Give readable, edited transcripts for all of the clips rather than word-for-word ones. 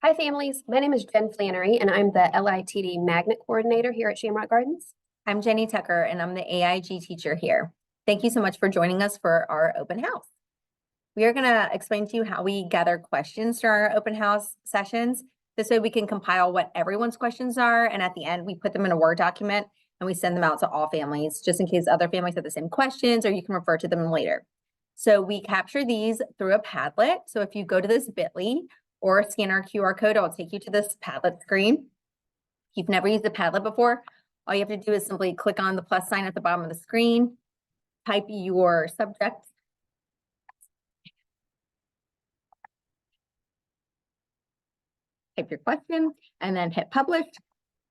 Hi families, my name is Jen Flannery and I'm the LITD Magnet Coordinator here at Shamrock Gardens. I'm Jenny Tucker and I'm the AIG teacher here. Thank you so much for joining us for our open house. We are going to explain to you how we gather questions during our open house sessions. This way we can compile what everyone's questions are, and at the end we put them in a Word document and we send them out to all families just in case other families have the same questions, or you can refer to them later. So we capture these through a Padlet. So if you go to this bit.ly or scan our QR code, it'll take you to this Padlet screen. If you've never used a Padlet before, all you have to do is simply click on the plus sign at the bottom of the screen, type your subject, type your question, and then hit publish,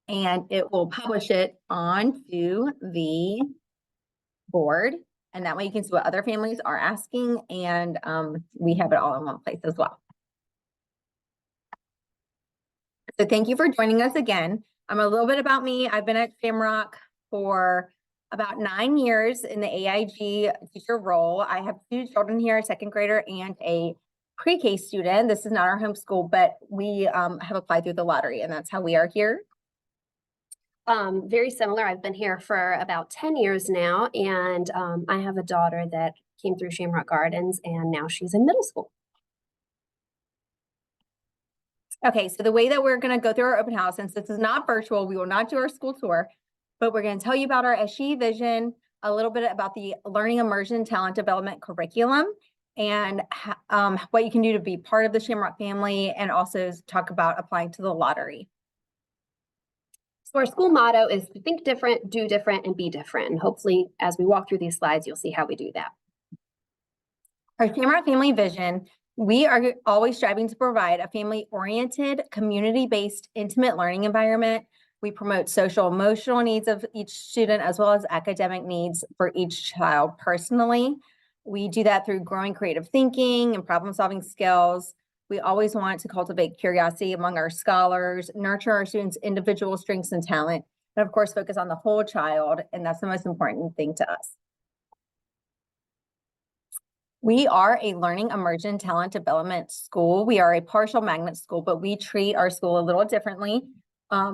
and it will publish it onto the board. And that way you can see what other families are asking, and we have it all in one place as well. So thank you for joining us again. A little bit about me. I've been at Shamrock for about 9 years in the AIG teacher role. I have 2 children here, a 2nd grader and a pre-K student. This is not our home school, but we have applied through the lottery, and that's how we are here. Very similar. I've been here for about 10 years now, and I have a daughter that came through Shamrock Gardens, and now she's in middle school. Okay, so the way that we're going to go through our open house, since this is not virtual, we will not do our school tour, but we're going to tell you about our SGE vision, a little bit about the Learning Immersion Talent Development Curriculum, and what you can do to be part of the Shamrock family, and also talk about applying to the lottery. So our school motto is to think different, do different, and be different. And hopefully, as we walk through these slides, you'll see how we do that. Our Shamrock family vision, we are always striving to provide a family-oriented, community-based, intimate learning environment. We promote social, emotional needs of each student, as well as academic needs for each child personally. We do that through growing creative thinking and problem-solving skills. We always want to cultivate curiosity among our scholars, nurture our students' individual strengths and talent, and of course, focus on the whole child, and that's the most important thing to us. We are a learning immersion talent development school. We are a partial magnet school, but we treat our school a little differently.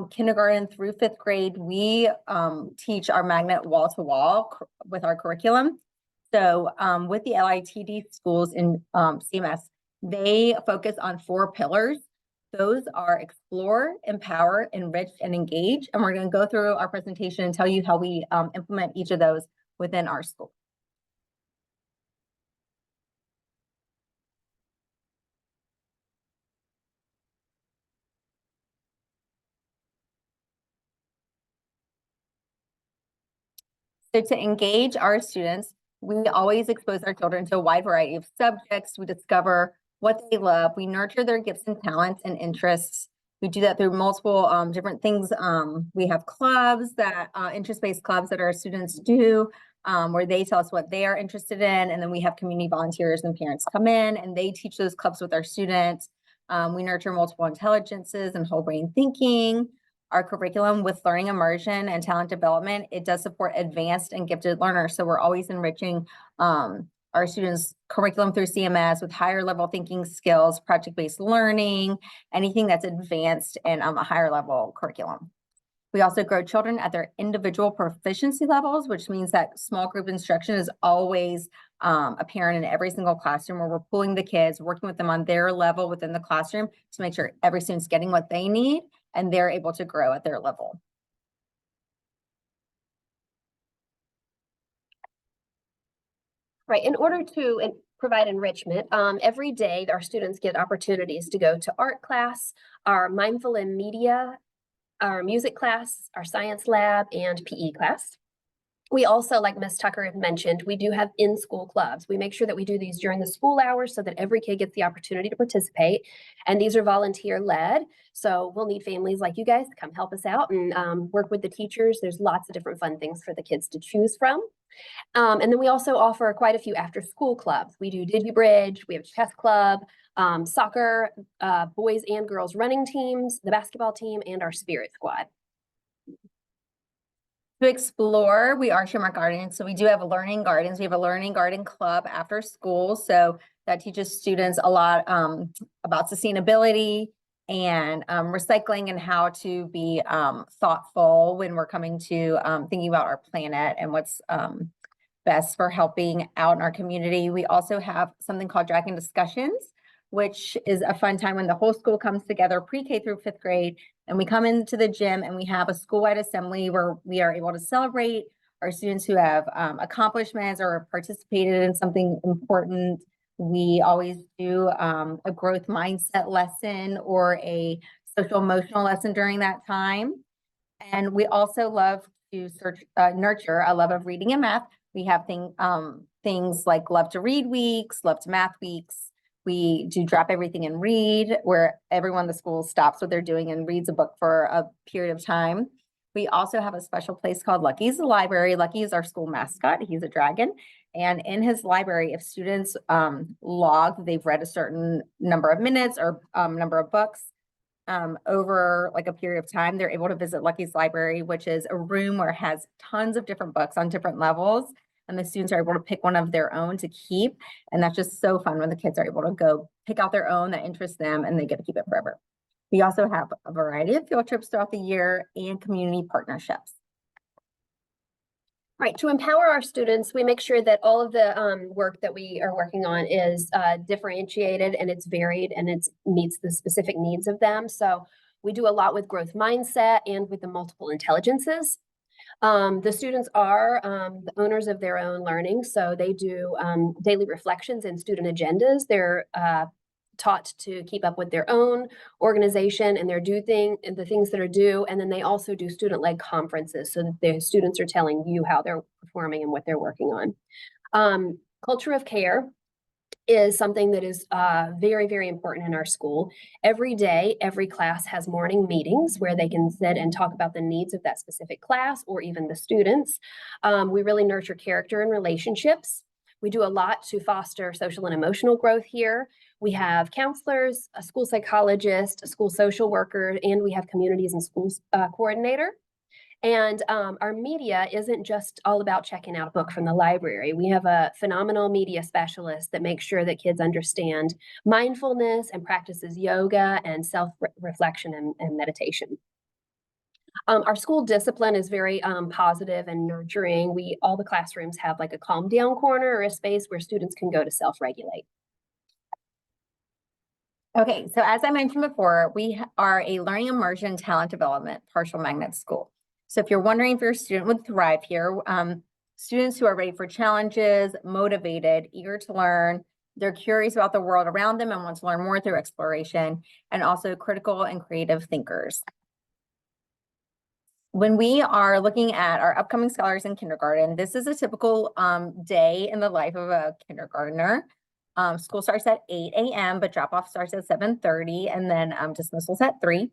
Kindergarten through 5th grade, we teach our magnet wall-to-wall with our curriculum. So with the LITD schools in CMS, they focus on 4 pillars. Those are explore, empower, enrich, and engage. And we're going to go through our presentation and tell you how we implement each of those within our school. So to engage our students, we always expose our children to a wide variety of subjects. We discover what they love. We nurture their gifts and talents and interests. We do that through multiple different things. We have clubs that interest-based clubs that our students do, where they tell us what they are interested in. And then we have community volunteers and parents come in and they teach those clubs with our students. We nurture multiple intelligences and whole brain thinking. Our curriculum with learning immersion and talent development, it does support advanced and gifted learners. So we're always enriching our students' curriculum through CMS with higher level thinking skills, project-based learning, anything that's advanced and a higher level curriculum. We also grow children at their individual proficiency levels, which means that small group instruction is always apparent in every single classroom, where we're pulling the kids, working with them on their level within the classroom to make sure every student's getting what they need and they're able to grow at their level. Right. In order to provide enrichment, every day our students get opportunities to go to art class, our mindful and media, our music class, our science lab, and PE class. We also, like Ms. Tucker had mentioned, we do have in-school clubs. We make sure that we do these during the school hours so that every kid gets the opportunity to participate. And these are volunteer-led. So we'll need families like you guys to come help us out and work with the teachers. There's lots of different fun things for the kids to choose from. And then we also offer quite a few after-school clubs. We do DigiBridge, we have chess club, soccer, boys and girls running teams, the basketball team, and our spirit squad. To explore, we are Shamrock Gardens, so we do have learning gardens. We have a learning garden club after school, so that teaches students a lot about sustainability and recycling, and how to be thoughtful when we're coming to thinking about our planet and what's best for helping out in our community. We also have something called Dragon Discussions, which is a fun time when the whole school comes together, pre-K through 5th grade, and we come into the gym and we have a school-wide assembly where we are able to celebrate our students who have accomplishments or participated in something important. We always do a growth mindset lesson or a social emotional lesson during that time. And we also love to nurture a love of reading and math. We have things like Love to Read weeks, Love to Math weeks. We do Drop Everything and Read, where everyone in the school stops what they're doing and reads a book for a period of time. We also have a special place called Lucky's Library. Lucky is our school mascot. He's a dragon. And in his library, if students log, they've read a certain number of minutes or number of books over like a period of time, they're able to visit Lucky's Library, which is a room where it has tons of different books on different levels. And the students are able to pick one of their own to keep. And that's just so fun when the kids are able to go pick out their own that interests them and they get to keep it forever. We also have a variety of field trips throughout the year and community partnerships. Right, to empower our students, we make sure that all of the work that we are working on is differentiated and it's varied and it meets the specific needs of them. So we do a lot with growth mindset and with the multiple intelligences. The students are the owners of their own learning, so they do daily reflections and student agendas. They're taught to keep up with their own organization and the things that are due, and then they also do student-led conferences so that the students are telling you how they're performing and what they're working on. Culture of care is something that is very, very important in our school. Every day, every class has morning meetings where they can sit and talk about the needs of that specific class or even the students. We really nurture character and relationships. We do a lot to foster social and emotional growth here. We have counselors, a school psychologist, a school social worker, and we have communities and schools coordinator. And our media isn't just all about checking out a book from the library. We have a phenomenal media specialist that makes sure that kids understand mindfulness and practices yoga and self-reflection and meditation. Our school discipline is very positive and nurturing. All the classrooms have like a calm down corner or a space where students can go to self-regulate. Okay, so as I mentioned before, we are a learning immersion talent development partial magnet school. So if you're wondering if your student would thrive here, students who are ready for challenges, motivated, eager to learn, they're curious about the world around them and want to learn more through exploration, and also critical and creative thinkers. When we are looking at our upcoming scholars in kindergarten, this is a typical day in the life of a kindergartner. School starts at 8 a.m., but drop-off starts at 7:30, and then dismissals at 3.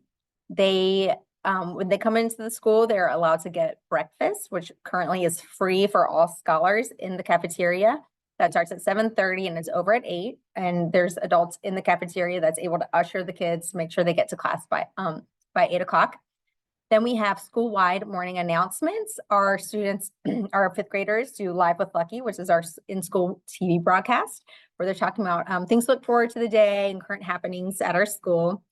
When they come into the school, they're allowed to get breakfast, which currently is free for all scholars in the cafeteria. That starts at 7:30 and it's over at 8. And there's adults in the cafeteria that's able to usher the kids to make sure they get to class by 8 o'clock. Then we have school-wide morning announcements. Our students, our 5th graders, do Live with Lucky, which is our in-school TV broadcast, where they're talking about things to look forward to the day and current happenings at our school.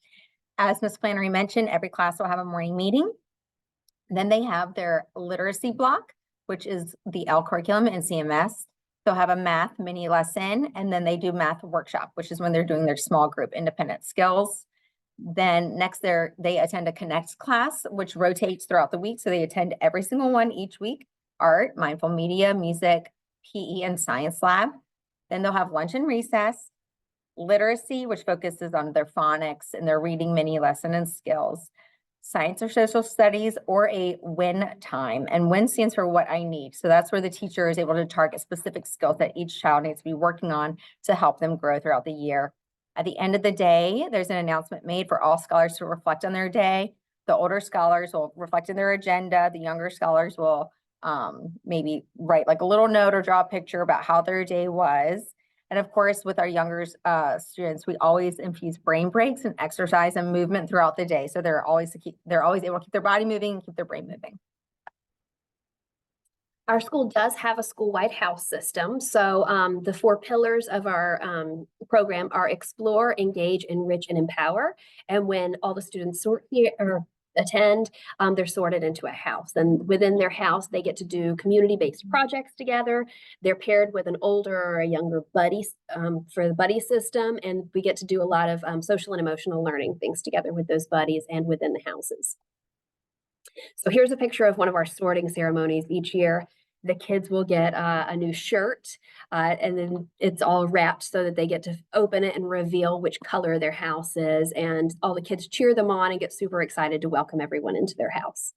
As Ms. Flannery mentioned, every class will have a morning meeting. Then they have their literacy block, which is the L curriculum in CMS. They'll have a math mini lesson, and then they do math workshop, which is when they're doing their small group independent skills. Then next they attend a Connect class, which rotates throughout the week. So they attend every single one each week: art, mindful media, music, PE, and science lab. Then they'll have lunch and recess. Literacy, which focuses on their phonics and their reading mini lesson and skills. Science or social studies, or a WIN time. And WIN stands for what I need. So that's where the teacher is able to target specific skills that each child needs to be working on to help them grow throughout the year. At the end of the day, there's an announcement made for all scholars to reflect on their day. The older scholars will reflect in their agenda. The younger scholars will maybe write like a little note or draw a picture about how their day was. And of course, with our younger students, we always infuse brain breaks and exercise and movement throughout the day. So they're always able to keep their body moving and keep their brain moving. Our school does have a school-wide house system. So the 4 pillars of our program are explore, engage, enrich, and empower. And when all the students sort here or attend, they're sorted into a house. And within their house, they get to do community-based projects together. They're paired with an older or a younger buddy for the buddy system. And we get to do a lot of social and emotional learning things together with those buddies and within the houses. So here's a picture of one of our sorting ceremonies each year. The kids will get a new shirt, and then it's all wrapped so that they get to open it and reveal which color their house is. And all the kids cheer them on and get super excited to welcome everyone into their house.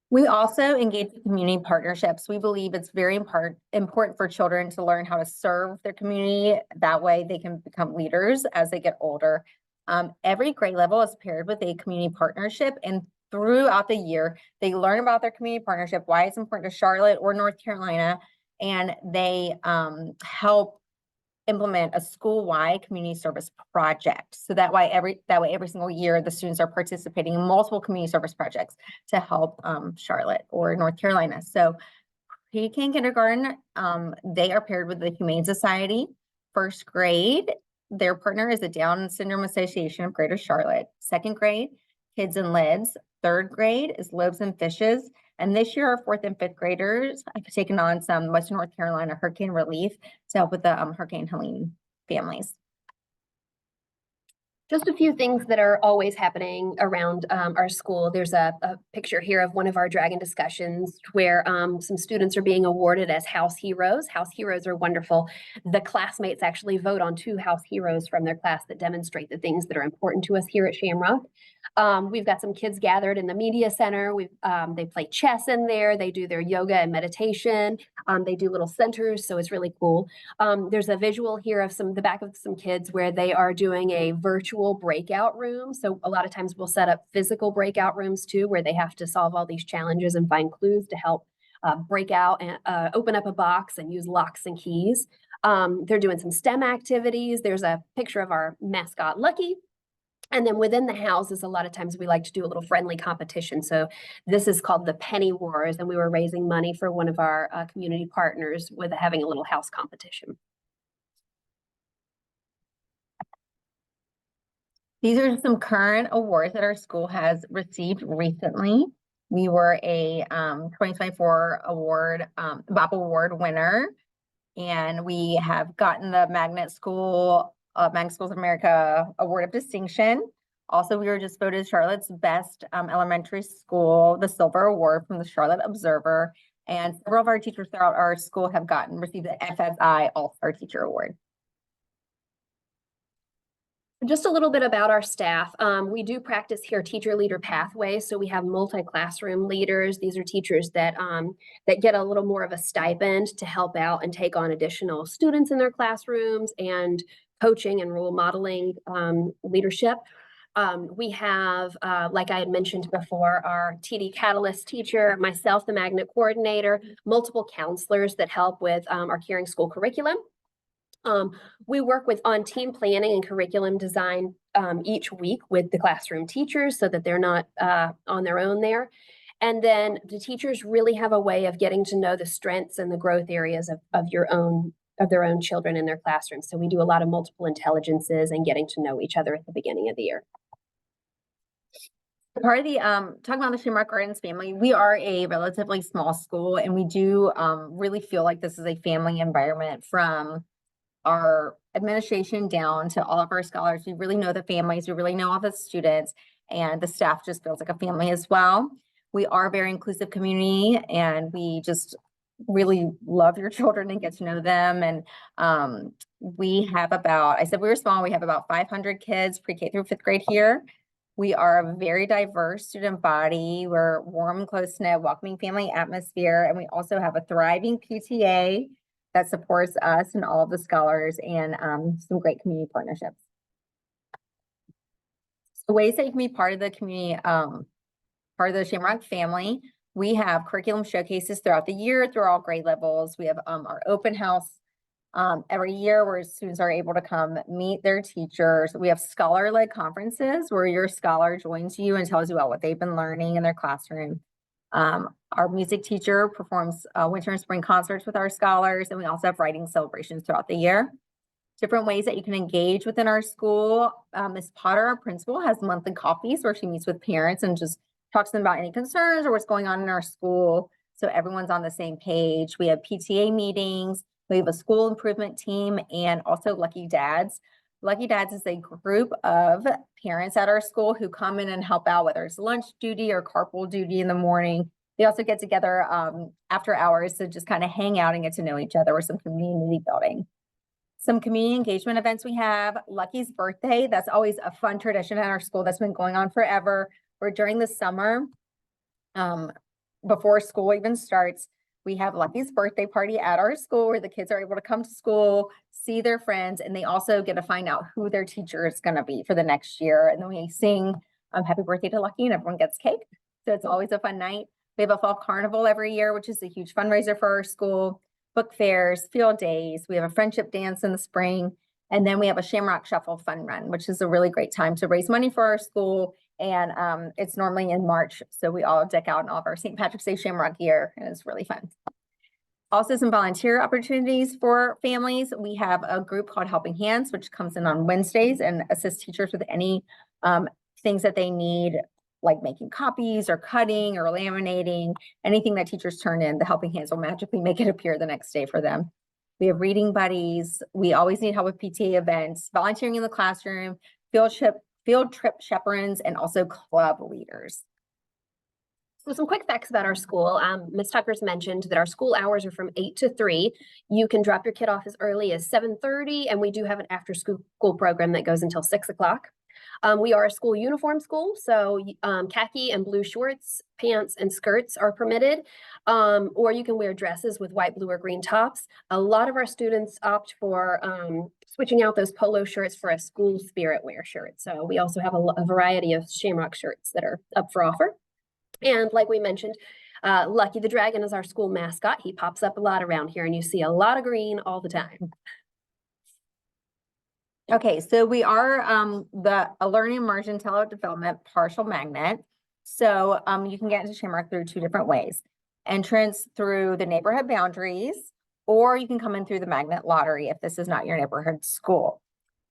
We also engage in community partnerships. We believe it's very important for children to learn how to serve their community. That way they can become leaders as they get older. Every grade level is paired with a community partnership, and throughout the year, they learn about their community partnership, why it's important to Charlotte or North Carolina, and they help implement a school-wide community service project. So that way every single year, the students are participating in multiple community service projects to help Charlotte or North Carolina. So pre-K and kindergarten, they are paired with the Humane Society. First grade, their partner is the Down Syndrome Association of Greater Charlotte. Second grade, Kids and Lids. Third grade is Loaves and Fishes. And this year, our 4th and 5th graders have taken on some Western North Carolina hurricane relief to help with the Hurricane Helene families. Just a few things that are always happening around our school. There's a picture here of one of our Dragon discussions where some students are being awarded as house heroes. House heroes are wonderful. The classmates actually vote on 2 house heroes from their class that demonstrate the things that are important to us here at Shamrock. We've got some kids gathered in the media center. They play chess in there. They do their yoga and meditation. They do little centers, so it's really cool. There's a visual here of the back of some kids where they are doing a virtual breakout room. So a lot of times we'll set up physical breakout rooms too, where they have to solve all these challenges and find clues to help break out and open up a box and use locks and keys. They're doing some STEM activities. There's a picture of our mascot, Lucky. And then within the houses, a lot of times we like to do a little friendly competition. So this is called the Penny Wars, and we were raising money for one of our community partners with having a little house competition. These are some current awards that our school has received recently. We were a 2024 award, BOP Award winner, and we have gotten the Magnet Schools of America Award of Distinction. Also, we were just voted Charlotte's best elementary school, the Silver Award from the Charlotte Observer, and several of our teachers throughout our school have received the FSI All-Star Teacher Award. Just a little bit about our staff. We do practice here teacher leader pathways. So we have multi-classroom leaders. These are teachers that get a little more of a stipend to help out and take on additional students in their classrooms and coaching and role modeling leadership. We have, like I had mentioned before, our TD Catalyst teacher, myself, the Magnet coordinator, multiple counselors that help with our Caring School curriculum. We work on team planning and curriculum design each week with the classroom teachers so that they're not on their own there. And then the teachers really have a way of getting to know the strengths and the growth areas of their own children in their classrooms. So we do a lot of multiple intelligences and getting to know each other at the beginning of the year. Part of the talking about the Shamrock Gardens family, we are a relatively small school, and we do really feel like this is a family environment from our administration down to all of our scholars. We really know the families, we really know all the students, and the staff just feels like a family as well. We are a very inclusive community, and we just really love your children and get to know them. And we have I said we were small, we have about 500 kids pre-K through 5th grade here. We are a very diverse student body. We're warm, close-knit, welcoming family atmosphere, and we also have a thriving PTA that supports us and all of the scholars, and some great community partnerships. The ways that you can be part of the community, part of the Shamrock family, we have curriculum showcases throughout the year through all grade levels. We have our open house every year where students are able to come meet their teachers. We have scholar-led conferences where your scholar joins you and tells you about what they've been learning in their classroom. Our music teacher performs winter and spring concerts with our scholars, and we also have writing celebrations throughout the year. Different ways that you can engage within our school. Ms. Potter, our principal, has monthly coffees where she meets with parents and just talks to them about any concerns or what's going on in our school. So everyone's on the same page. We have PTA meetings. We have a school improvement team and also Lucky Dads. Lucky Dads is a group of parents at our school who come in and help out, whether it's lunch duty or carpool duty in the morning. They also get together after hours to just kind of hang out and get to know each other with some community building. Some community engagement events we have. Lucky's birthday, that's always a fun tradition at our school that's been going on forever. Where during the summer, before school even starts, we have Lucky's birthday party at our school where the kids are able to come to school, see their friends, and they also get to find out who their teacher is going to be for the next year. And then we sing happy birthday to Lucky and everyone gets cake. So it's always a fun night. We have a fall carnival every year, which is a huge fundraiser for our school. Book fairs, field days. We have a friendship dance in the spring. And then we have a Shamrock Shuffle fun run, which is a really great time to raise money for our school. And it's normally in March. So we all deck out in all of our St. Patrick's Day Shamrock gear, and it's really fun. Also some volunteer opportunities for families. We have a group called Helping Hands, which comes in on Wednesdays and assists teachers with any things that they need, like making copies or cutting or laminating, anything that teachers turn in, the Helping Hands will magically make it appear the next day for them. We have reading buddies. We always need help with PTA events, volunteering in the classroom, field trip chaperones, and also club leaders. So some quick facts about our school. Ms. Tucker's mentioned that our school hours are from 8 to 3. You can drop your kid off as early as 7:30, and we do have an after school program that goes until 6 o'clock. We are a school uniform school, so khaki and blue shorts, pants, and skirts are permitted, or you can wear dresses with white, blue, or green tops. A lot of our students opt for switching out those polo shirts for a school spirit wear shirt. So we also have a variety of Shamrock shirts that are up for offer. And like we mentioned, Lucky the Dragon is our school mascot. He pops up a lot around here, and you see a lot of green all the time. Okay, so we are a learning immersion teledevelopment partial magnet. So you can get into Shamrock through two different ways. Entrance through the neighborhood boundaries, or you can come in through the magnet lottery if this is not your neighborhood school.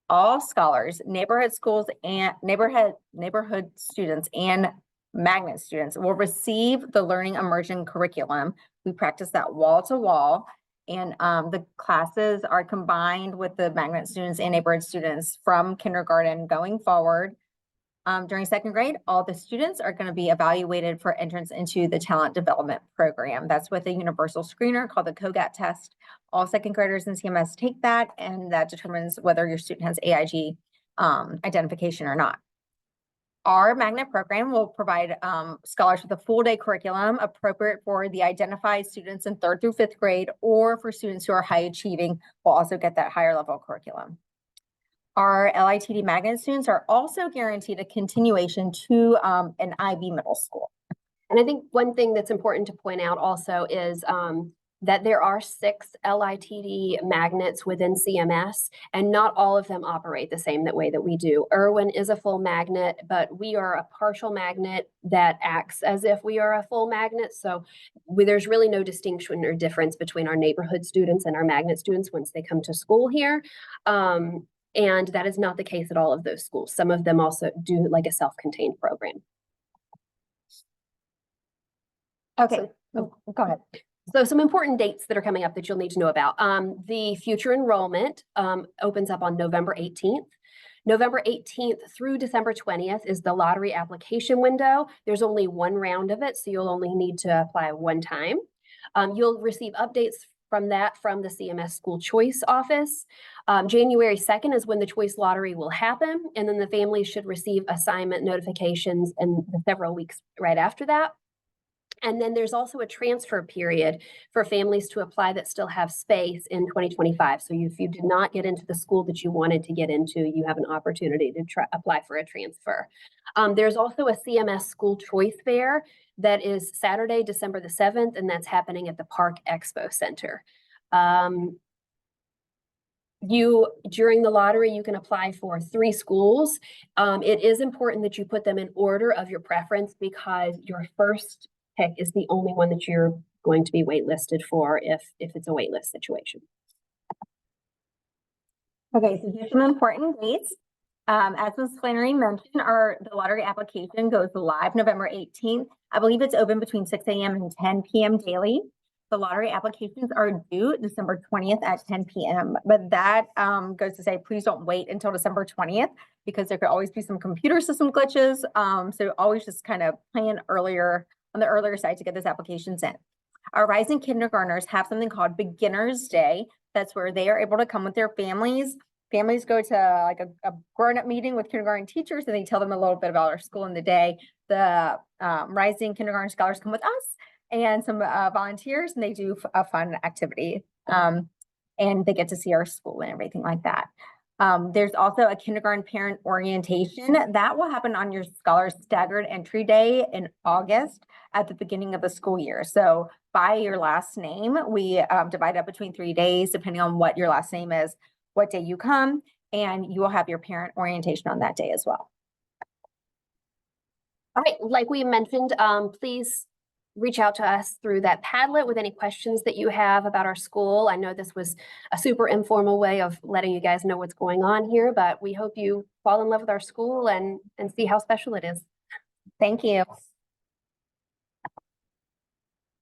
All scholars, neighborhood schools, and neighborhood students and magnet students will receive the learning immersion curriculum. We practice that wall to wall. And the classes are combined with the magnet students and neighborhood students from kindergarten going forward. During second grade, all the students are going to be evaluated for entrance into the talent development program. That's with a universal screener called the COGAT test. All second graders in CMS take that, and that determines whether your student has AIG identification or not. Our magnet program will provide scholars with a full day curriculum appropriate for the identified students in 3rd through 5th grade, or for students who are high achieving will also get that higher level curriculum. Our LITD magnet students are also guaranteed a continuation to an IB middle school. And I think one thing that's important to point out also is that there are 6 LITD magnets within CMS, and not all of them operate the same way that we do. Irwin is a full magnet, but we are a partial magnet that acts as if we are a full magnet. So there's really no distinction or difference between our neighborhood students and our magnet students once they come to school here. And that is not the case at all of those schools. Some of them also do like a self-contained program. Okay, go ahead. So some important dates that are coming up that you'll need to know about. The future enrollment opens up on November 18th. November 18th through December 20th is the lottery application window. There's only one round of it, so you'll only need to apply one time. You'll receive updates from the CMS School Choice Office. January 2nd is when the choice lottery will happen, and then the families should receive assignment notifications in several weeks right after that. And then there's also a transfer period for families to apply that still have space in 2025. So if you did not get into the school that you wanted to get into, you have an opportunity to apply for a transfer. There's also a CMS School Choice Fair that is Saturday, December the 7th, and that's happening at the Park Expo Center. During the lottery, you can apply for 3 schools. It is important that you put them in order of your preference, because your first pick is the only one that you're going to be waitlisted for if it's a waitlist situation. Okay, so here's some important dates. As Ms. Flannery mentioned, the lottery application goes live November 18th. I believe it's open between 6 a.m. and 10 p.m. daily. The lottery applications are due December 20th at 10 p.m. But that goes to say, please don't wait until December 20th because there could always be some computer system glitches. So always just kind of plan earlier on the earlier side to get those applications in. Our rising kindergartners have something called Beginner's Day. That's where they are able to come with their families. Families go to like a grown-up meeting with kindergarten teachers and they tell them a little bit about our school in the day. The rising kindergarten scholars come with us and some volunteers, and they do a fun activity. And they get to see our school and everything like that. There's also a kindergarten parent orientation that will happen on your scholar's staggered entry day in August at the beginning of the school year. So by your last name, we divide up between 3 days, depending on what your last name is, what day you come, and you will have your parent orientation on that day as well. All right, like we mentioned, please reach out to us through that Padlet with any questions that you have about our school. I know this was a super informal way of letting you guys know what's going on here, but we hope you fall in love with our school and see how special it is. Thank you.